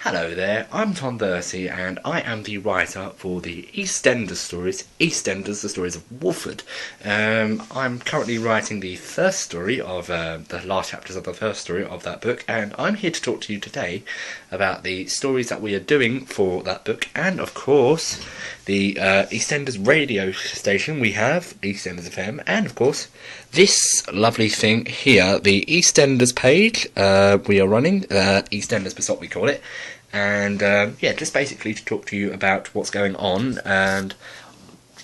Hello there, I'm Tom Dursey and I am the writer for the EastEnders stories, EastEnders, the stories of Wolford. I'm currently writing the first story of the last chapters of the first story of that book, and I'm here to talk to you today about the stories that we are doing for that book, and of course the EastEnders radio station we have, EastEnders FM, and of course this lovely thing here, the EastEnders page we are running, EastEnders BSOT we call it. And yeah, just basically to talk to you about what's going on and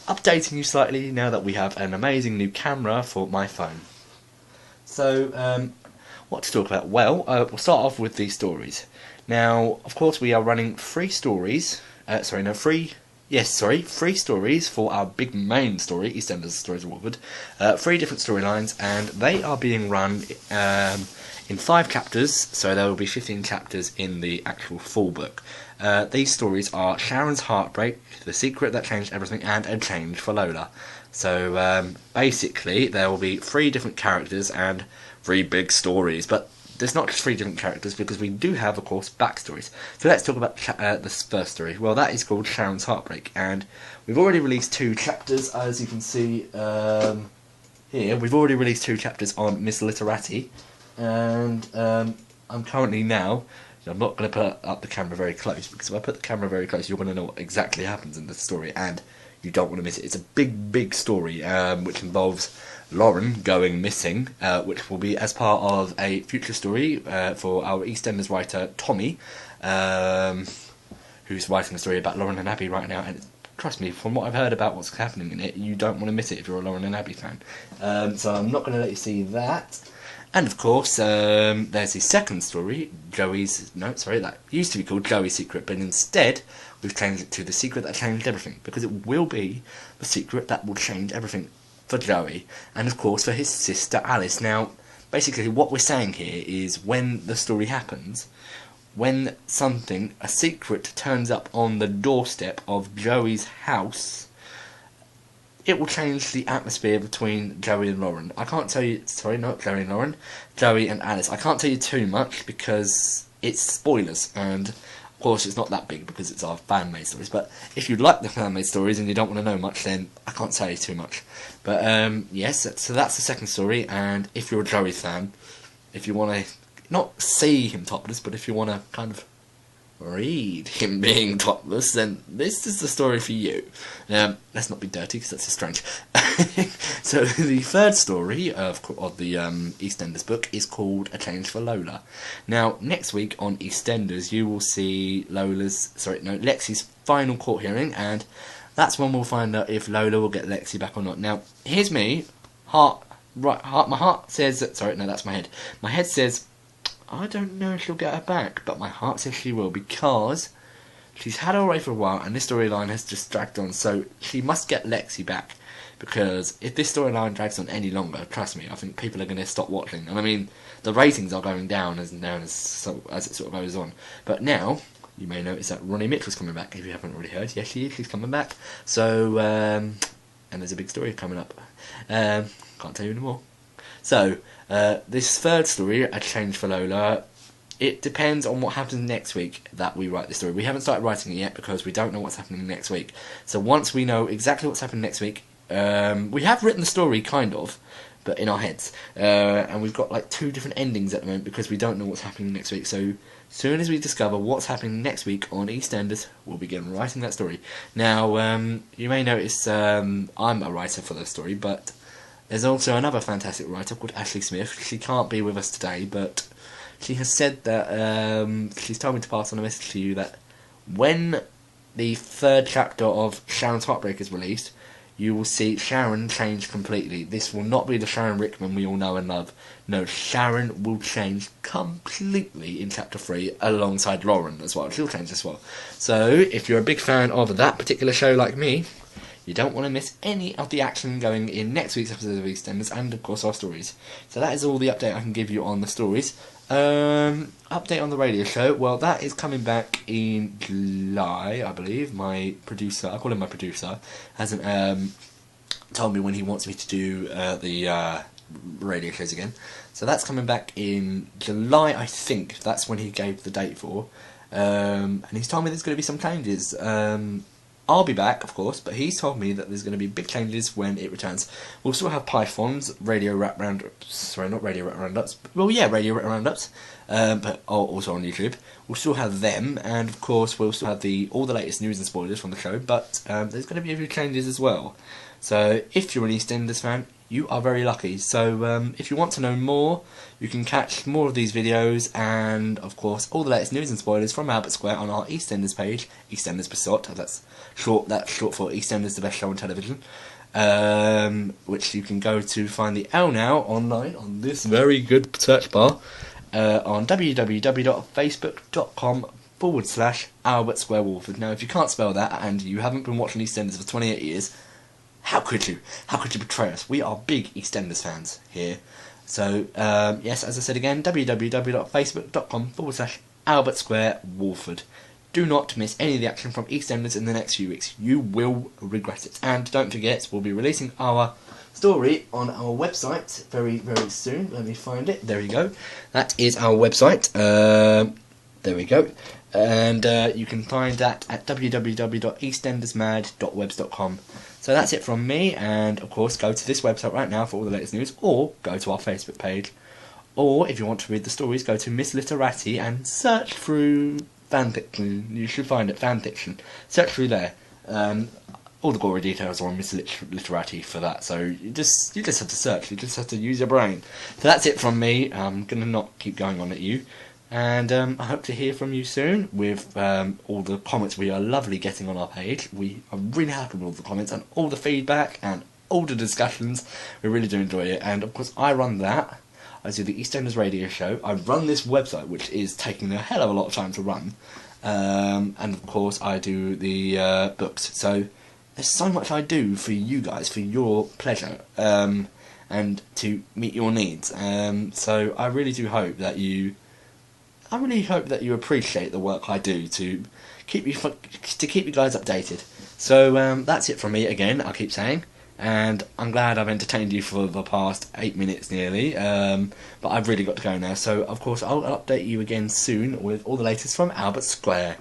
updating you slightly now that we have an amazing new camera for my phone. So, what to talk about? Well, we'll start off with these stories. Now, of course, we are running three stories. Three stories for our big main story, EastEnders Stories of Wolford. 3 different storylines, and they are being run in 5 chapters, so there will be 15 chapters in the actual full book. These stories are Sharon's Heartbreak, The Secret That Changed Everything, and A Change for Lola. So basically there will be 3 different characters and 3 big stories, but there's not just 3 different characters because we do have, of course, backstories. So let's talk about this first story. Well, that is called Sharon's Heartbreak, and we've already released 2 chapters, as you can see here. We've already released 2 chapters on Miss Literati. And I'm currently now, I'm not going to put up the camera very close, because if I put the camera very close you're going to know what exactly happens in this story and you don't want to miss it. It's a big story which involves Lauren going missing, which will be as part of a future story for our EastEnders writer Tommy, who's writing a story about Lauren and Abby right now, and trust me, from what I've heard about what's happening in it, you don't want to miss it if you're a Lauren and Abby fan. So I'm not going to let you see that. And of course, there's the second story, that used to be called Joey's Secret, but instead we've changed it to The Secret That Changed Everything, because it will be the secret that will change everything for Joey, and of course for his sister Alice. Now, basically what we're saying here is when the story happens, when a secret turns up on the doorstep of Joey's house, it will change the atmosphere between Joey and Lauren. I can't tell you, sorry, not Joey and Lauren, Joey and Alice. I can't tell you too much because it's spoilers, and of course it's not that big because it's our fan-made stories, but if you like the fan-made stories and you don't want to know much, then I can't tell you too much. But yes, so that's the second story, and if you're a Joey fan, if you want to not see him topless, but if you want to kind of read him being topless, then this is the story for you. Let's not be dirty because that's just strange. So the third story of the EastEnders book is called A Change for Lola. Now next week on EastEnders you will see Lexi's final court hearing, and that's when we'll find out if Lola will get Lexi back or not. Now here's me, my heart says that's my head. My head says I don't know if she'll get her back, but my heart says she will, because she's had her away for a while and this storyline has just dragged on, so she must get Lexi back, because if this storyline drags on any longer, trust me, I think people are going to stop watching. And I mean, the ratings are going down as it sort of goes on. But now, you may notice that Ronnie Mitchell's coming back, if you haven't already heard. Yes, she is, she's coming back. So, and there's a big story coming up. Can't tell you anymore. So, this third story, A Change for Lola, it depends on what happens next week that we write this story. We haven't started writing it yet because we don't know what's happening next week. So once we know exactly what's happening next week, we have written the story, kind of, but in our heads. And we've got like 2 different endings at the moment because we don't know what's happening next week. So soon as we discover what's happening next week on EastEnders, we'll begin writing that story. Now, you may notice I'm a writer for the story, but there's also another fantastic writer called Ashley Smith. She can't be with us today, but she has said that she's told me to pass on a message to you that when the 3rd chapter of Sharon's Heartbreak is released, you will see Sharon change completely. This will not be the Sharon Rickman we all know and love. No, Sharon will change completely in chapter 3 alongside Lauren as well. She'll change as well. So if you're a big fan of that particular show like me, you don't want to miss any of the action going in next week's episode of EastEnders, and of course our stories. So that is all the update I can give you on the stories. Update on the radio show. Well, that is coming back in July, I believe. My producer, I call him my producer, hasn't told me when he wants me to do the radio shows again. So that's coming back in July, I think. That's when he gave the date for. And he's told me there's going to be some changes. I'll be back, of course, but he's told me that there's going to be big changes when it returns. We'll still have Python's Radio Rap Roundups. Sorry, not Radio Rap Roundups. Well, yeah, Radio Rap Roundups. But also on YouTube. We'll still have them, and of course we'll still have all the latest news and spoilers from the show, but there's going to be a few changes as well. So if you're an EastEnders fan, you are very lucky. So if you want to know more, you can catch more of these videos, and of course all the latest news and spoilers from Albert Square on our EastEnders page, EastEnders BSOT, that's short for EastEnders, the best show on television, which you can go to find the L now online on this very good search bar. On www.facebook.com/Albert Square Wolford. Now, if you can't spell that and you haven't been watching EastEnders for 28 years, how could you? How could you betray us? We are big EastEnders fans here. So, yes, as I said again, www.facebook.com/Albert Square Wolford. Do not miss any of the action from EastEnders in the next few weeks. You will regret it. And don't forget, we'll be releasing our story on our website very, very soon. Let me find it. There we go. That is our website. There we go. And you can find that at www.eastendersmad.webs.com. So that's it from me, and of course go to this website right now for all the latest news, or go to our Facebook page, or if you want to read the stories, go to Miss Literati and search through fanfiction. You should find it, fanfiction. Search through there. All the gory details are on Miss Literati for that, so you just have to search, you just have to use your brain. So that's it from me. I'm going to not keep going on at you, and I hope to hear from you soon with all the comments we are lovely getting on our page. We are really happy with all the comments and all the feedback and all the discussions. We really do enjoy it, and of course I run that. I do the EastEnders radio show. I run this website, which is taking a hell of a lot of time to run, and of course I do the books. So there's so much I do for you guys, for your pleasure, and to meet your needs. So I really do hope that you appreciate the work I do to keep you guys updated. So that's it from me again. I'll keep saying, and I'm glad I've entertained you for the past 8 minutes nearly. But I've really got to go now. So of course I'll update you again soon with all the latest from Albert Square.